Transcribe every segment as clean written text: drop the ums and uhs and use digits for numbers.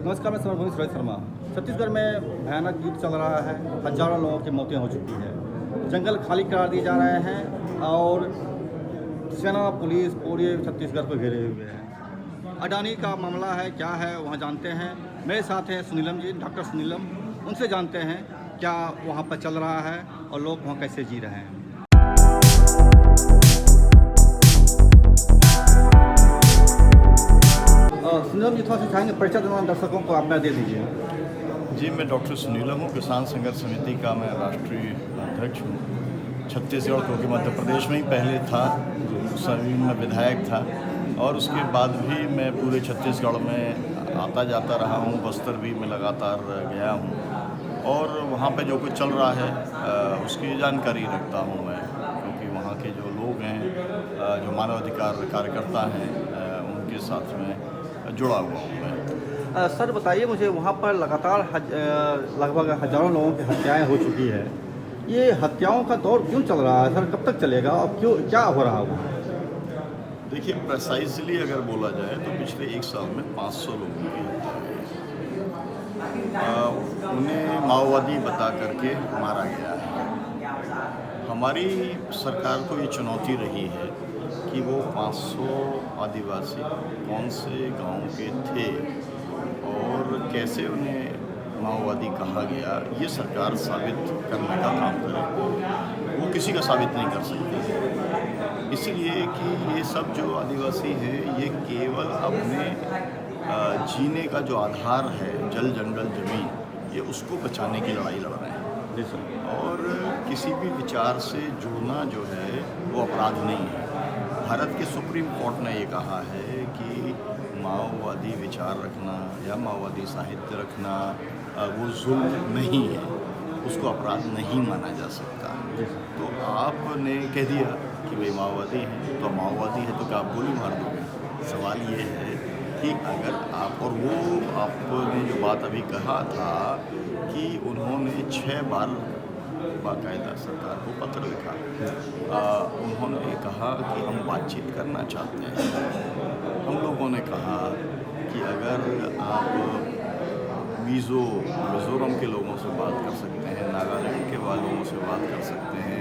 नमस्कार, मैं सर्वभूमि रोहित शर्मा। छत्तीसगढ़ में भयानक युद्ध चल रहा है। हज़ारों लोगों की मौतें हो चुकी है। जंगल खाली करार दिए जा रहे हैं और सेना, पुलिस पूरे छत्तीसगढ़ को घेरे हुए हैं। अडानी का मामला है, क्या है वहाँ जानते हैं। मेरे साथ हैं सुनीलम जी, डॉक्टर सुनीलम। उनसे जानते हैं क्या वहाँ पर चल रहा है और लोग वहाँ कैसे जी रहे हैं। सुनीलम जी, थोड़ा सा चाहेंगे परिचय देना दर्शकों को, अपना दे दीजिए। जी, मैं डॉक्टर सुनीलम हूँ। किसान संघर्ष समिति का मैं राष्ट्रीय अध्यक्ष हूँ। छत्तीसगढ़ क्योंकि मध्य प्रदेश में ही पहले था, सभी में विधायक था और उसके बाद भी मैं पूरे छत्तीसगढ़ में आता जाता रहा हूँ। बस्तर भी मैं लगातार गया हूँ और वहाँ पे जो कुछ चल रहा है उसकी जानकारी रखता हूँ मैं, क्योंकि वहाँ के जो लोग हैं, जो मानवाधिकार कार्यकर्ता हैं, उनके साथ में जुड़ा हुआ हूँ मैं। सर बताइए मुझे, वहाँ पर लगातार लगभग हज़ारों लोगों की हत्याएं हो चुकी है। ये हत्याओं का दौर क्यों चल रहा है सर, कब तक चलेगा और क्यों, क्या हो रहा है वहाँ? देखिए, प्रेसाइजली अगर बोला जाए तो पिछले एक साल में 500 लोगों की हत्या हुई है। उन्हें माओवादी बता करके मारा गया है। हमारी सरकार को ये चुनौती रही है कि वो 500 आदिवासी कौन से गांव के थे और कैसे उन्हें माओवादी कहा गया, ये सरकार साबित करने का काम करे। वो किसी का साबित नहीं कर सकती, इसलिए कि ये सब जो आदिवासी हैं ये केवल अपने जीने का जो आधार है, जल जंगल ज़मीन, ये उसको बचाने की लड़ाई लड़ रहे हैं। और किसी भी विचार से जुड़ना जो है वो अपराध नहीं है। भारत के सुप्रीम कोर्ट ने ये कहा है कि माओवादी विचार रखना या माओवादी साहित्य रखना वो जुल्म नहीं है, उसको अपराध नहीं माना जा सकता। तो आपने कह दिया कि भाई माओवादी हैं, तो माओवादी है तो क्या आप गोली मार दोगे? सवाल ये है कि अगर आप, और वो आपने जो बात अभी कहा था कि उन्होंने 6 बार बाकायदा सरकार को पत्र लिखा, उन्होंने कहा कि हम बातचीत करना चाहते हैं। हम लोगों ने कहा कि अगर आप मिज़ोरम के लोगों से बात कर सकते हैं, नागालैंड के वालों से बात कर सकते हैं,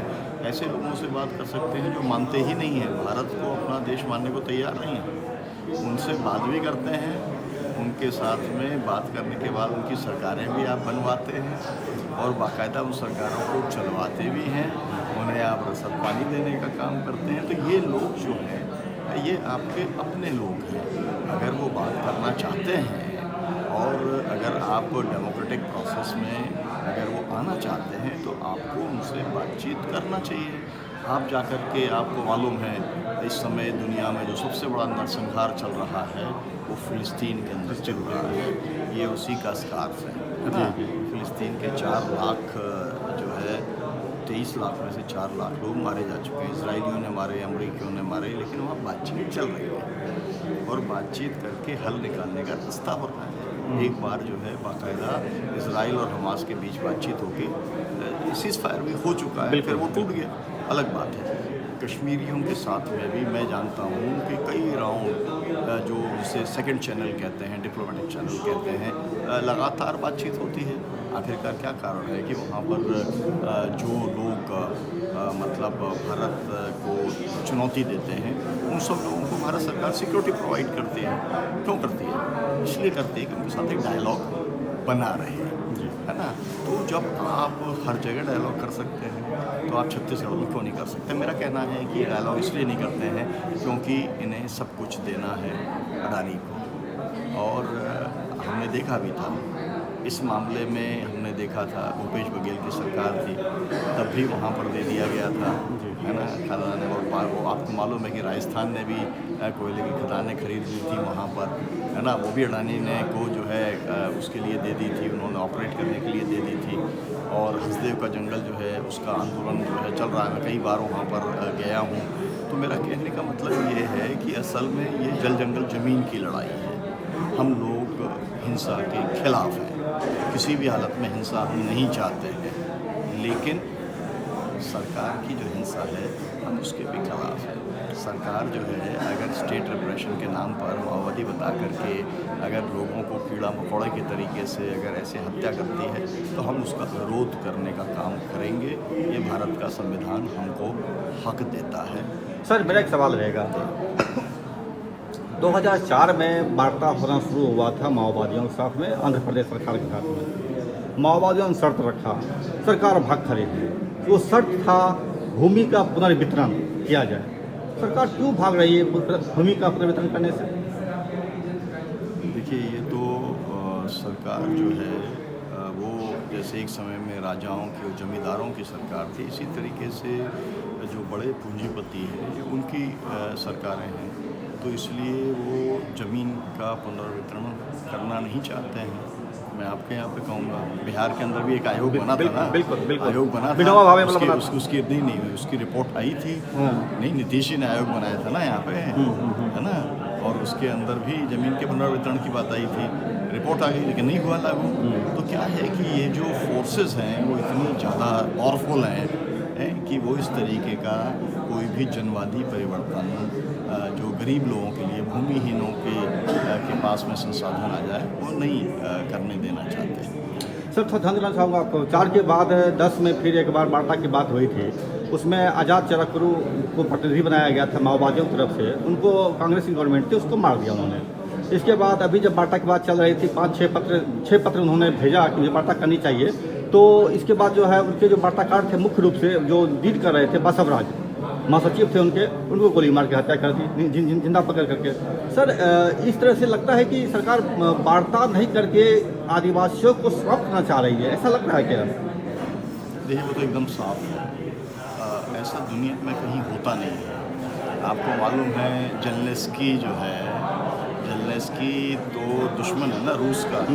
ऐसे लोगों से बात कर सकते हैं जो मानते ही नहीं हैं, भारत को अपना देश मानने को तैयार नहीं है, उनसे बात भी करते हैं। उनके साथ में बात करने के बाद उनकी सरकारें भी आप बनवाते हैं और बाकायदा उन सरकारों को चलवाते भी हैं, उन्हें आप रसद पानी देने का काम करते हैं। तो ये लोग जो हैं ये आपके अपने लोग हैं। अगर वो बात करना चाहते हैं और अगर आप डेमोक्रेटिक प्रोसेस में अगर वो आना चाहते हैं तो आपको उनसे बातचीत करना चाहिए। आप जाकर के, आपको मालूम है इस समय दुनिया में जो सबसे बड़ा नरसंहार चल रहा है वो फ़िलिस्तीन के अंदर चल रहा है। ये उसी का स्कार्फ है ना? फ़िलिस्तीन के 4 लाख जो है, 23 लाख में से 4 लाख लोग मारे जा चुके हैं। इजरायलियों ने मारे, अमरीकियों ने मारे, लेकिन वहाँ बातचीत चल रही है और बातचीत करके हल निकालने का रास्ता हो रहा है। एक बार जो है बाकायदा इजराइल और हमास के बीच बातचीत होकर सीज़ फायर भी हो चुका है, फिर वो टूट गया, अलग बात है। कश्मीरियों के साथ में भी मैं जानता हूँ कि कई राउंड जो जिसे सेकंड चैनल कहते हैं, डिप्लोमेटिक चैनल कहते हैं, लगातार बातचीत होती है। आखिरकार क्या कारण है कि वहाँ पर जो लोग मतलब भारत को चुनौती देते हैं, उन सब लोगों को भारत सरकार सिक्योरिटी प्रोवाइड करती है। क्यों करती है? इसलिए करती है कि उनके साथ एक डायलॉग बना रहे, है ना? तो जब आप हर जगह डायलॉग कर सकते हैं तो आप छत्तीसगढ़ में क्यों नहीं कर सकते? मेरा कहना है कि डायलॉग इसलिए नहीं करते हैं क्योंकि इन्हें सब कुछ देना है अडानी को, और हमने देखा भी था इस मामले में। हमने देखा था भूपेश बघेल की सरकार थी, तब भी वहाँ पर दे दिया गया था, है ना, खदानें। और वो आपको मालूम है कि राजस्थान ने भी कोयले की खदानें खरीद ली थी वहाँ पर, है ना, वो भी अडानी ने को जो है उसके लिए दे दी थी, उन्होंने ऑपरेट करने के लिए दे दी थी। और हसदेव का जंगल जो है उसका आंदोलन जो है चल रहा है, मैं कई बार वहाँ पर गया हूँ। तो मेरा कहने का मतलब ये है कि असल में ये जल जंगल ज़मीन की लड़ाई है। हम लोग हिंसा के खिलाफ हैं, किसी भी हालत में हिंसा हम नहीं चाहते हैं, लेकिन सरकार की जो हिंसा है हम उसके भी खिलाफ हैं। सरकार जो है अगर स्टेट रिप्रेशन के नाम पर माओवादी बता करके अगर लोगों को कीड़ा मकोड़े के तरीके से अगर ऐसे हत्या करती है तो हम उसका विरोध करने का काम करेंगे। ये भारत का संविधान हमको हक देता है। सर मेरा एक सवाल रहेगा, 2004 में वार्ता होना शुरू हुआ था माओवादियों के साथ में, आंध्र प्रदेश सरकार के साथ में। माओवादियों ने शर्त रखा, सरकार भाग खड़ी थी। वो शर्त था भूमि का पुनर्वितरण किया जाए। सरकार क्यों भाग रही है भूमि का पुनर्वितरण करने से? देखिए, ये तो सरकार जो है वो जैसे एक समय में राजाओं की और जमींदारों की सरकार थी, इसी तरीके से जो बड़े पूंजीपति हैं ये उनकी सरकारें हैं, तो इसलिए वो ज़मीन का पुनर्वितरण करना नहीं चाहते हैं। मैं आपके यहाँ पे कहूँगा, बिहार के अंदर भी एक आयोग बना था ना, बिल्कुल आयोग बना विनोबा भावे था, बना उसकी नहीं उसकी रिपोर्ट आई थी। नहीं, नीतीश जी ने आयोग बनाया था ना यहाँ पे, है ना, और उसके अंदर भी ज़मीन के पुनर्वितरण की बात आई थी। रिपोर्ट आ गई लेकिन नहीं हुआ लागू। तो क्या है कि ये जो फोर्सेस हैं वो इतनी ज़्यादा पावरफुल हैं कि वो इस तरीके का कोई भी जनवादी परिवर्तन जो गरीब लोगों के लिए, भूमिहीनों के पास में संसाधन आ जाए, वो नहीं करने देना चाहते। सर थोड़ा ध्यान देना चाहूँगा आपको, 4 के बाद 10 में फिर एक बार वार्ता की बात हुई थी। उसमें आज़ाद चरकरू को प्रतिनिधि बनाया गया था माओवादियों की तरफ से, उनको कांग्रेस की गवर्नमेंट थी, उसको मार दिया उन्होंने। इसके बाद अभी जब वार्ता की बात चल रही थी, 6 पत्र उन्होंने भेजा कि ये वार्ता करनी चाहिए। तो इसके बाद जो है उनके जो वार्ताकार थे, मुख्य रूप से जो लीड कर रहे थे बसवराज, महासचिव थे उनको गोली मार के हत्या कर दी, जिंदा पकड़ करके। सर इस तरह से लगता है कि सरकार वार्ता नहीं करके आदिवासियों को समाप्त करना चाह रही है, ऐसा लग रहा है क्या? देखिए, वो तो एकदम साफ है। ऐसा दुनिया में कहीं होता नहीं है। आपको मालूम है जेलेंस्की जो है, जेलेंस्की तो दुश्मन है ना रूस का,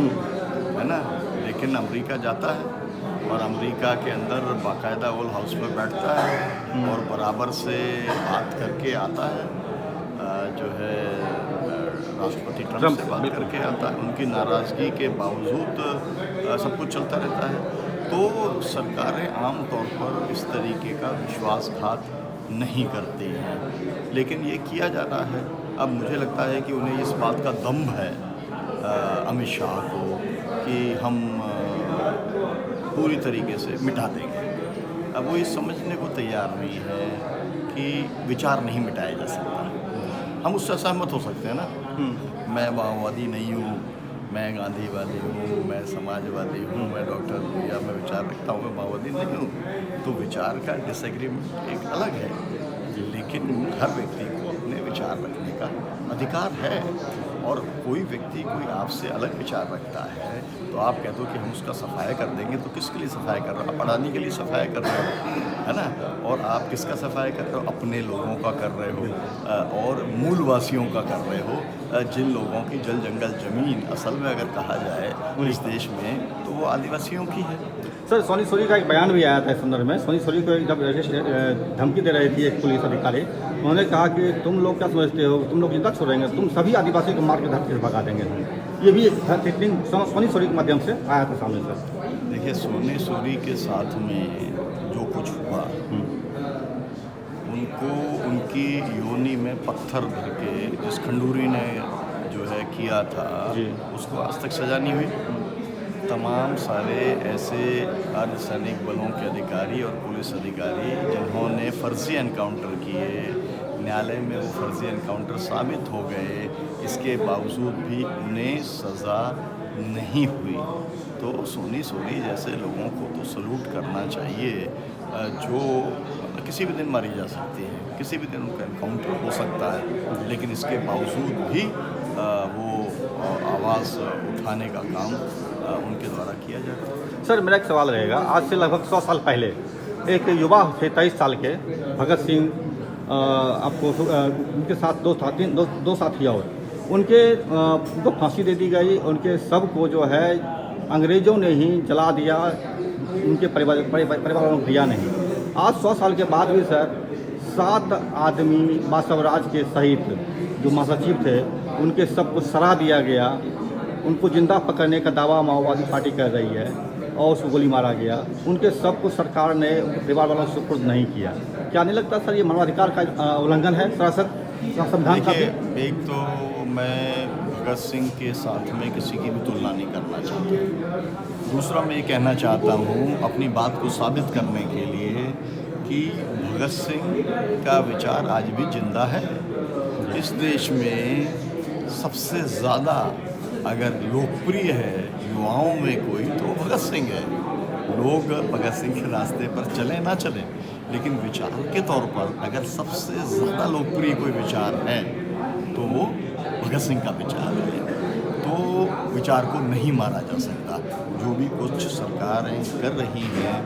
है ना, लेकिन अमेरिका जाता है और अमेरिका के अंदर बाकायदा ओवल हाउस में बैठता है और बराबर से बात करके आता है, जो है राष्ट्रपति ट्रंप से बात करके आता है। उनकी नाराज़गी के बावजूद सब कुछ चलता रहता है। तो सरकारें आम तौर पर इस तरीके का विश्वासघात नहीं करती हैं, लेकिन ये किया जा रहा है। अब मुझे लगता है कि उन्हें इस बात का दम्भ है अमित शाह को कि हम पूरी तरीके से मिटा देंगे। अब वो ये समझने को तैयार नहीं है कि विचार नहीं मिटाया जा सकता। हम उससे सहमत हो सकते हैं ना, मैं माओवादी नहीं हूँ, मैं गांधीवादी हूँ, मैं समाजवादी हूँ, मैं डॉक्टर हूँ, या मैं विचार रखता हूँ, मैं माओवादी नहीं हूँ। तो विचार का डिसएग्रीमेंट एक अलग है, लेकिन हर व्यक्ति को अपने विचार रखने का अधिकार है। और कोई व्यक्ति कोई आपसे अलग विचार रखता है तो आप कहते हो कि हम उसका सफाया कर देंगे, तो किसके लिए सफाया कर रहे हो? आप अडानी के लिए सफाया कर रहे हो, है ना, और आप किसका सफाया कर रहे हो? अपने लोगों का कर रहे हो और मूलवासियों का कर रहे हो, जिन लोगों की जल जंगल ज़मीन असल में अगर कहा जाए इस देश में तो वो आदिवासियों की है। सर सोनी सोरी का एक बयान भी आया था इस संदर्भ में। सोनी सोरी को जब धमकी दे रही थी एक पुलिस अधिकारी, उन्होंने कहा कि तुम लोग क्या समझते हो, तुम लोग जिंदा छोड़ेंगे, तुम सभी आदिवासी को मार के धरती से भगा देंगे। ये भी एक सोनी सोरी के माध्यम से आया था सामने। सर देखिए, सोनी सोरी के साथ में जो कुछ हुआ, उनको उनकी योनि में पत्थर भर के जिस खंडूरी ने जो है किया था उसको आज तक सजा नहीं हुई। तमाम सारे ऐसे अर्धसैनिक बलों के अधिकारी और पुलिस अधिकारी जिन्होंने फर्जी एनकाउंटर किए, न्यायालय में वो फर्जी एनकाउंटर साबित हो गए, इसके बावजूद भी उन्हें सज़ा नहीं हुई। तो सोनी सोरी जैसे लोगों को तो सलूट करना चाहिए, जो किसी भी दिन मारी जा सकती है, किसी भी दिन उनका एनकाउंटर हो सकता है, लेकिन इसके बावजूद भी वो आवाज़ उठाने का काम उनके द्वारा किया जाता है। सर मेरा एक सवाल रहेगा, आज से लगभग 100 साल पहले एक युवा थे 23 साल के भगत सिंह, आपको उनके साथ दो साथी और उनको फांसी दे दी गई। उनके सब को जो है अंग्रेज़ों ने ही जला दिया, उनके परिवार वालों को दिया नहीं। आज 100 साल के बाद भी सर 7 आदमी बासवराज के सहित जो महासचिव थे उनके सबको सरा दिया गया। उनको जिंदा पकड़ने का दावा माओवादी पार्टी कर रही है। और उसको गोली मारा गया, उनके शव को सरकार ने उनके परिवार वालों से सुपुर्द नहीं किया। क्या नहीं लगता सर ये मानवाधिकार का उल्लंघन है सरासर संविधान का? देखिए, एक तो मैं भगत सिंह के साथ में किसी की भी तुलना नहीं करना चाहता। दूसरा मैं ये कहना चाहता हूँ अपनी बात को साबित करने के लिए कि भगत सिंह का विचार आज भी जिंदा है। इस देश में सबसे ज़्यादा अगर लोकप्रिय है युवाओं में कोई तो भगत सिंह है। लोग भगत सिंह के रास्ते पर चलें ना चलें, लेकिन विचार के तौर पर अगर सबसे ज़्यादा लोकप्रिय कोई विचार है तो वो भगत सिंह का विचार है। तो विचार को नहीं मारा जा सकता। जो भी कुछ सरकारें कर रही हैं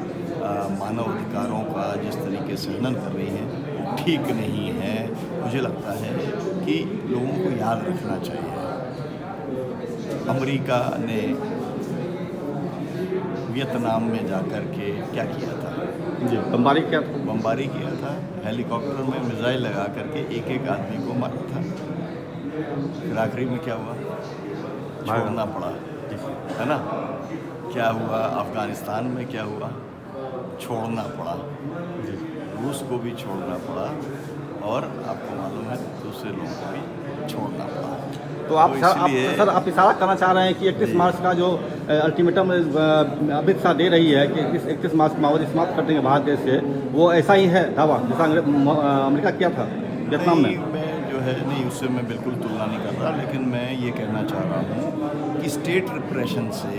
मानव अधिकारों का जिस तरीके से हनन कर रही हैं ठीक नहीं है। मुझे लगता है कि लोगों को याद रखना चाहिए अमेरिका ने वियतनाम में जाकर के क्या किया था जी, बमबारी क्या था? बमबारी किया था, हेलीकॉप्टर में मिसाइल लगा करके एक एक आदमी को मारा था। फिर आखिरी में क्या हुआ? छोड़ना पड़ा, है ना। क्या हुआ अफ़गानिस्तान में? क्या हुआ? छोड़ना पड़ा। रूस को भी छोड़ना पड़ा और आपको मालूम है दूसरे लोगों को भी छोड़ना पड़ा। तो आप सर आप इशारा करना चाह रहे हैं कि 31 मार्च का जो अल्टीमेटम अमित शाह दे रही है कि 31 मार्च को माओवादी समाप्त कर देंगे भारत देश से, वो ऐसा ही है दावा जैसा अमेरिका किया था वियतनाम में? मैं जो है नहीं, उससे मैं बिल्कुल तुलना नहीं कर रहा, लेकिन मैं ये कहना चाह रहा हूँ कि स्टेट रिप्रेशन से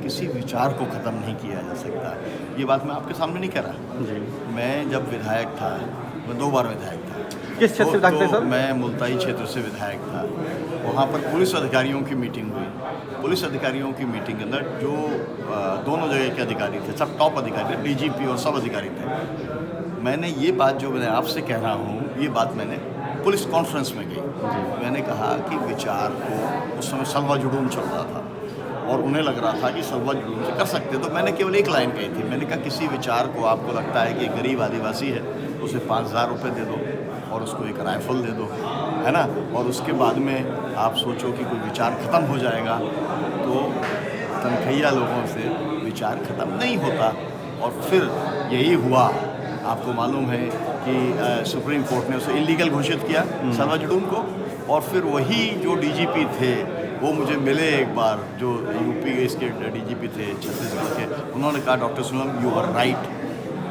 किसी विचार को ख़त्म नहीं किया जा सकता। ये बात मैं आपके सामने नहीं कह रहा जी। मैं जब विधायक था, मैं 2 बार विधायक था। किस क्षेत्र से विधायक थे सर? मैं मुल्ताई क्षेत्र से विधायक था। वहाँ पर पुलिस अधिकारियों की मीटिंग हुई। पुलिस अधिकारियों की मीटिंग के अंदर जो दोनों जगह के अधिकारी थे, सब टॉप अधिकारी थे, डीजीपी और सब अधिकारी थे। मैंने ये बात जो मैं आपसे कह रहा हूँ, ये बात मैंने पुलिस कॉन्फ्रेंस में गई। मैंने कहा कि विचार को, उस समय सलवा जुडूम चल रहा था और उन्हें लग रहा था कि सलवा जुडूम से कर सकते, तो मैंने केवल एक लाइन कही थी। मैंने कहा किसी विचार को आपको लगता है कि गरीब आदिवासी है, उसे 5000 रुपये दे दो और उसको एक राइफल दे दो, है ना, और उसके बाद में आप सोचो कि कोई विचार ख़त्म हो जाएगा। तो तनखैया लोगों से विचार ख़त्म नहीं होता। और फिर यही हुआ। आपको मालूम है कि सुप्रीम कोर्ट ने उसे इलीगल घोषित किया सलवा जुडूम को। और फिर वही जो डीजीपी थे वो मुझे मिले एक बार, जो यूपी के इसके डीजीपी थे छत्तीसगढ़ के। उन्होंने कहा doctor Sulabh you are right,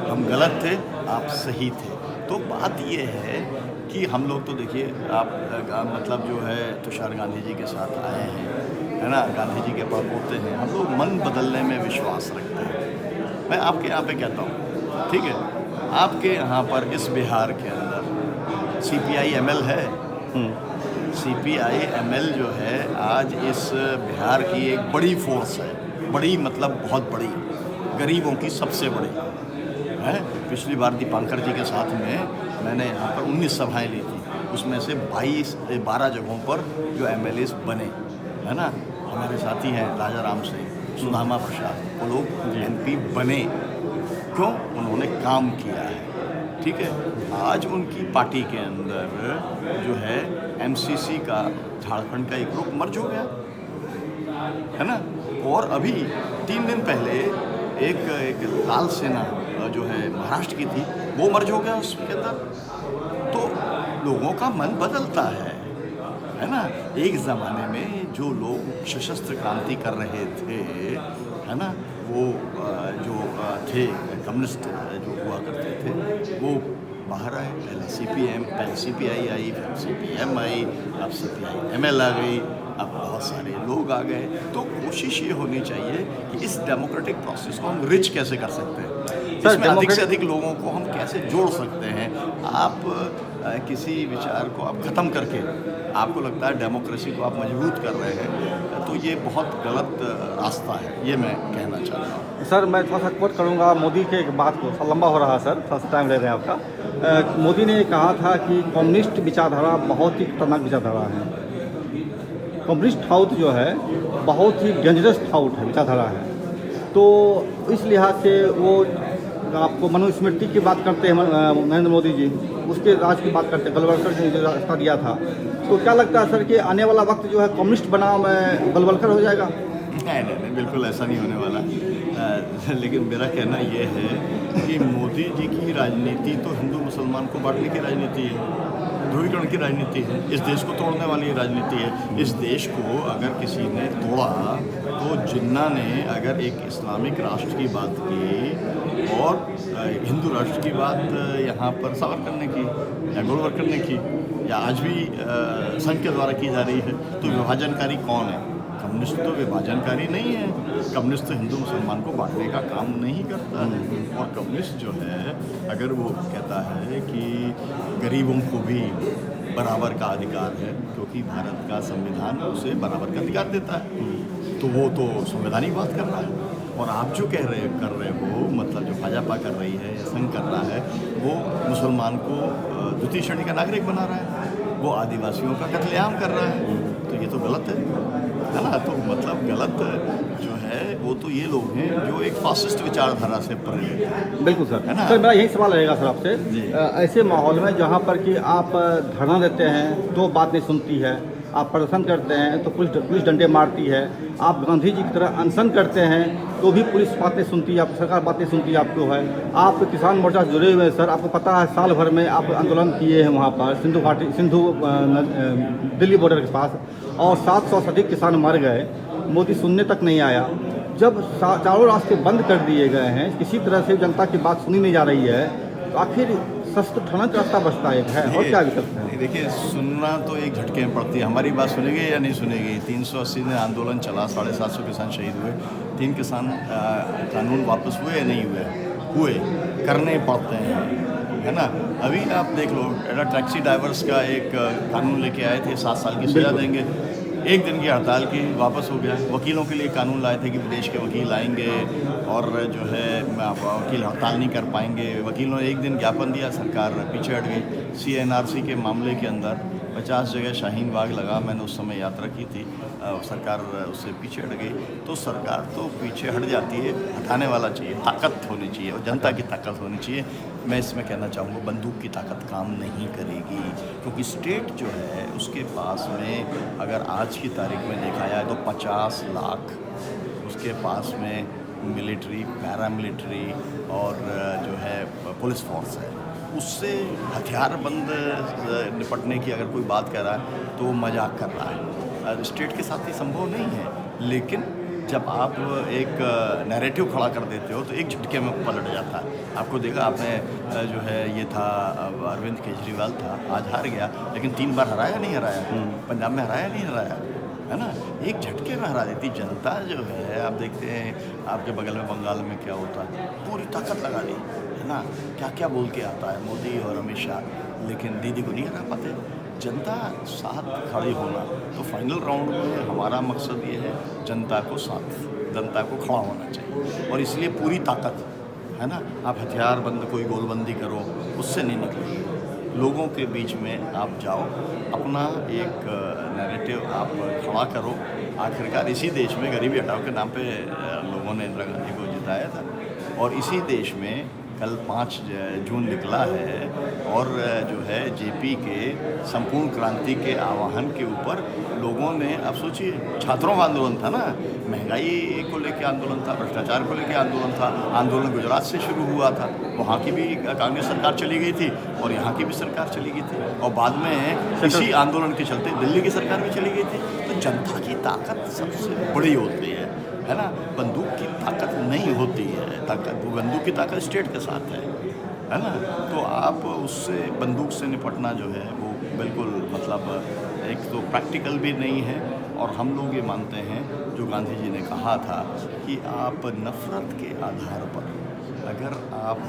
हम गलत थे, आप सही थे। तो बात ये है कि हम लोग तो देखिए आप मतलब जो है तुषार गांधी जी के साथ आए हैं, है ना, गांधी जी के परपोते हैं। हम लोग मन बदलने में विश्वास रखते हैं। मैं आपके यहाँ पे कहता हूँ, ठीक है, आपके यहाँ पर इस बिहार के अंदर CPI-ML है। CPI-ML जो है आज इस बिहार की एक बड़ी फोर्स है। बड़ी मतलब बहुत बड़ी, गरीबों की सबसे बड़ी है। पिछली बार दीपांकर जी के साथ में मैंने यहाँ पर 19 सभाएं ली थी, उसमें से 12 जगहों पर जो MLAs बने, है ना। हमारे साथी हैं राजा राम सिंह, सुदामा प्रसाद, वो लोग MP बने। क्यों? उन्होंने काम किया है, ठीक है। आज उनकी पार्टी के अंदर जो है MCC का झारखंड का एक ग्रुप मर्ज हो गया, है ना। और अभी 3 दिन पहले एक लाल सेना जो है महाराष्ट्र की थी, वो मर्ज हो गया उसके अंदर। तो लोगों का मन बदलता है ना। एक ज़माने में जो लोग सशस्त्र क्रांति कर रहे थे, है ना, वो जो थे कम्युनिस्ट जो हुआ करते थे, वो बाहर आए। पहले CPI आई, फिर CPM आई, अब CPI-ML आ गई, अब बहुत सारे लोग आ गए। तो कोशिश ये होनी चाहिए कि इस डेमोक्रेटिक प्रोसेस को हम रिच कैसे कर सकते हैं, इसमें अधिक से अधिक लोगों को हम कैसे जोड़ सकते हैं। आप किसी विचार को आप ख़त्म करके आपको लगता है डेमोक्रेसी को आप मजबूत कर रहे हैं, तो ये बहुत गलत रास्ता है, ये मैं कहना चाहता हूँ। सर मैं थोड़ा सा कोट करूँगा मोदी के एक बात को, लंबा हो रहा है सर, फर्स्ट टाइम ले रहे हैं आपका। मोदी ने कहा था कि कम्युनिस्ट विचारधारा बहुत ही खतरनाक विचारधारा है। कम्युनिस्ट थाउट जो है बहुत ही डेंजरस थाउट है, विचारधारा है। तो इस लिहाज से वो आपको मनुस्मृति की बात करते हैं नरेंद्र मोदी जी, उसके राज की बात करते हैं, गलवलकर ने जो रास्ता दिया था। तो क्या लगता है सर कि आने वाला वक्त जो है कम्युनिस्ट बनाम गलवलकर हो जाएगा? नहीं, बिल्कुल ऐसा नहीं होने वाला। लेकिन मेरा कहना ये है कि मोदी जी की राजनीति तो हिंदू मुसलमान को बांटने की राजनीति है, ध्रुवीकरण की राजनीति है, इस देश को तोड़ने वाली राजनीति है। इस देश को अगर किसी ने तोड़ा तो जिन्ना ने अगर एक इस्लामिक राष्ट्र की बात की और हिंदू राष्ट्र की बात यहाँ पर सावरकर ने की या गोलवरकर ने की या आज भी संघ के द्वारा की जा रही है, तो विभाजनकारी कौन है? कम्युनिस्ट तो विभाजनकारी नहीं है। कम्युनिस्ट तो हिंदू मुसलमान को बांटने का काम नहीं करता है। और कम्युनिस्ट जो है अगर वो कहता है कि गरीबों को भी बराबर का अधिकार है, क्योंकि भारत का संविधान उसे बराबर का अधिकार देता है, तो वो तो संवैधानिक बात कर रहा है। और आप जो कर रहे हो, मतलब जो भाजपा कर रही है या संघ कर रहा है, वो मुसलमान को द्वितीय श्रेणी का नागरिक बना रहा है, वो आदिवासियों का कत्लेआम कर रहा है, तो ये तो गलत है ना? तो मतलब गलत जो है वो तो ये लोग हैं जो एक फासिस्ट विचारधारा से प्रेरित हैं। बिल्कुल सर, है ना? सर मेरा यही सवाल रहेगा सर आपसे। ऐसे माहौल में जहाँ पर कि आप धरना देते हैं तो बात नहीं सुनती है, आप प्रदर्शन करते हैं तो पुलिस डंडे मारती है, आप गांधी जी की तरह अनशन करते हैं तो भी पुलिस बातें सुनती है, आप सरकार बातें सुनती है आपको है। आप किसान मोर्चा से जुड़े हुए हैं सर, आपको पता है साल भर में आप आंदोलन किए हैं वहाँ पर सिंधु दिल्ली बॉर्डर के पास, और 700 से अधिक किसान मर गए, मोदी सुनने तक नहीं आया। जब चारों रास्ते बंद कर दिए गए हैं, किसी तरह से जनता की बात सुनी नहीं जा रही है, तो आखिर सच तो उठाना का रास्ता बचता है और क्या विकल्प है? देखिए, सुनना तो एक झटके में पड़ती है। हमारी बात सुनेगी या नहीं सुनेगी? 380 दिन आंदोलन चला, 750 किसान शहीद हुए, 3 किसान कानून वापस हुए या नहीं हुए? करने पड़ते हैं, है ना? अभी आप देख लो, टैक्सी ड्राइवर्स का एक कानून लेके आए थे, 7 साल की सजा देंगे, 1 दिन की हड़ताल की, वापस हो गया। वकीलों के लिए कानून लाए थे कि विदेश के वकील आएंगे और जो है वकील हड़ताल नहीं कर पाएंगे। वकीलों ने 1 दिन ज्ञापन दिया, सरकार पीछे हट गई। CNRC के मामले के अंदर 50 जगह शाहीन बाग लगा, मैंने उस समय यात्रा की थी, सरकार उससे पीछे हट गई। तो सरकार तो पीछे हट जाती है, हटाने वाला चाहिए, ताकत होनी चाहिए और जनता की ताकत होनी चाहिए। मैं इसमें कहना चाहूँगा बंदूक की ताकत काम नहीं करेगी, क्योंकि स्टेट जो है उसके पास में अगर आज की तारीख में देखा जाए तो 50 लाख उसके पास में मिलिट्री, पैरामिलिट्री और जो है पुलिस फोर्स है। उससे हथियारबंद निपटने की अगर कोई बात कर रहा है तो वो मजाक कर रहा है। स्टेट के साथ ये संभव नहीं है, लेकिन जब आप एक नैरेटिव खड़ा कर देते हो तो एक झटके में पलट जाता है। आपको देखा आपने जो है ये था अरविंद केजरीवाल था, आज हार गया, लेकिन 3 बार हराया नहीं हराया, पंजाब में हराया नहीं हराया, है ना? एक झटके में हरा देती जनता जो है। आप देखते हैं आपके बगल में बंगाल में क्या होता है, पूरी ताकत लगा दी, है ना? क्या क्या बोल के आता है मोदी और अमित शाह, लेकिन दीदी को नहीं हरा पाते। जनता साथ खड़ी होना, तो फाइनल राउंड में हमारा मकसद ये है जनता को साथ, जनता को खड़ा होना चाहिए, और इसलिए पूरी ताकत, है ना? आप हथियार बंद कोई गोलबंदी करो, उससे नहीं निकलेगी। लोगों के बीच में आप जाओ, अपना एक नैरेटिव आप खड़ा करो। आखिरकार इसी देश में गरीबी हटाओ के नाम पे लोगों ने इंदिरा गांधी को जिताया था, और इसी देश में कल 5 जून निकला है, और जो है जेपी के संपूर्ण क्रांति के आह्वान के ऊपर लोगों ने, अब सोचिए, छात्रों का आंदोलन था ना, महंगाई को लेकर आंदोलन था, भ्रष्टाचार को लेकर आंदोलन था। आंदोलन गुजरात से शुरू हुआ था, वहाँ की भी कांग्रेस सरकार चली गई थी और यहाँ की भी सरकार चली गई थी, और बाद में इसी आंदोलन के चलते दिल्ली की सरकार भी चली गई थी। तो जनता की ताकत सबसे बड़ी होती है ना? बंदूक की ताकत नहीं होती है। बंदूक की ताकत स्टेट के साथ है ना? तो आप उससे, बंदूक से निपटना जो है वो बिल्कुल मतलब एक तो प्रैक्टिकल भी नहीं है। और हम लोग ये मानते हैं, जो गांधी जी ने कहा था कि आप नफ़रत के आधार पर अगर आप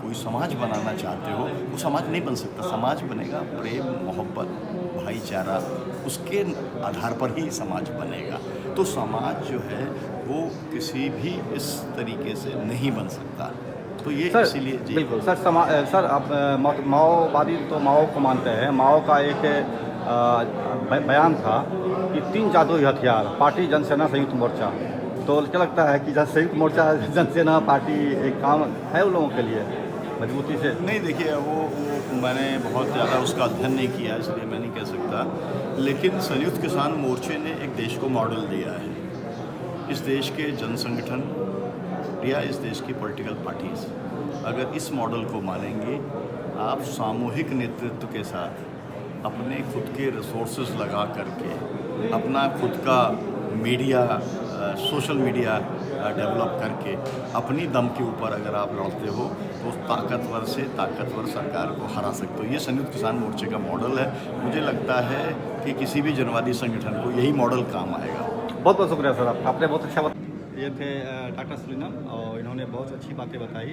कोई समाज बनाना चाहते हो, वो समाज नहीं बन सकता। समाज बनेगा प्रेम, मोहब्बत, भाईचारा, उसके आधार पर ही समाज बनेगा। तो समाज जो है वो किसी भी इस तरीके से नहीं बन सकता। तो ये इसीलिए जी बिल्कुल सर आप माओवादी तो माओ को मानते हैं। माओ का एक बयान था कि 3 जादुई हथियार, पार्टी, जनसेना, संयुक्त मोर्चा। तो क्या लगता है कि संयुक्त मोर्चा, जनसेना पार्टी एक काम है उन लोगों के लिए मजबूती से? नहीं, देखिए वो मैंने बहुत ज़्यादा उसका अध्ययन नहीं किया, इसलिए मैं नहीं कह सकता। लेकिन संयुक्त किसान मोर्चे ने एक देश को मॉडल दिया है। इस देश के जन संगठन या इस देश की पॉलिटिकल पार्टीज अगर इस मॉडल को मानेंगे, आप सामूहिक नेतृत्व के साथ अपने खुद के रिसोर्सेज लगा करके अपना खुद का मीडिया, सोशल मीडिया डेवलप करके अपनी दम के ऊपर अगर आप लड़ते हो तो उस ताकतवर से ताकतवर सरकार को हरा सकते हो। ये संयुक्त किसान मोर्चे का मॉडल है। मुझे लगता है कि किसी भी जनवादी संगठन को यही मॉडल काम आएगा। बहुत बहुत शुक्रिया सर, आपने बहुत अच्छा ये थे डॉक्टर सुलीनम, और इन्होंने बहुत अच्छी बातें बताई।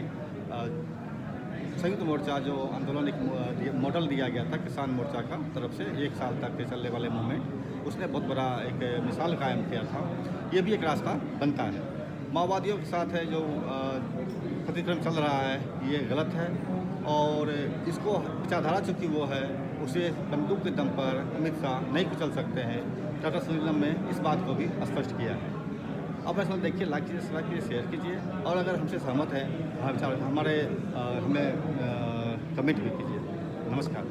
संयुक्त मोर्चा जो आंदोलन एक मॉडल दिया गया था किसान मोर्चा का तरफ से 1 साल तक के चलने वाले मूवमेंट, उसने बहुत बड़ा एक मिसाल कायम किया था। ये भी एक रास्ता बनता है। माओवादियों के साथ है जो प्रतिक्रम चल रहा है, ये गलत है, और इसको विचारधारा चूँकि वो है, उसे बंदूक के दम पर अमित शाह नहीं कुचल सकते हैं। डॉक्टर सुलीनम ने इस बात को भी स्पष्ट किया है। अब ऐसा देखिए, लाइक कीजिए, सब्सक्राइब कीजिए, शेयर कीजिए, और अगर हमसे सहमत है हमें कमेंट भी कीजिए। नमस्कार।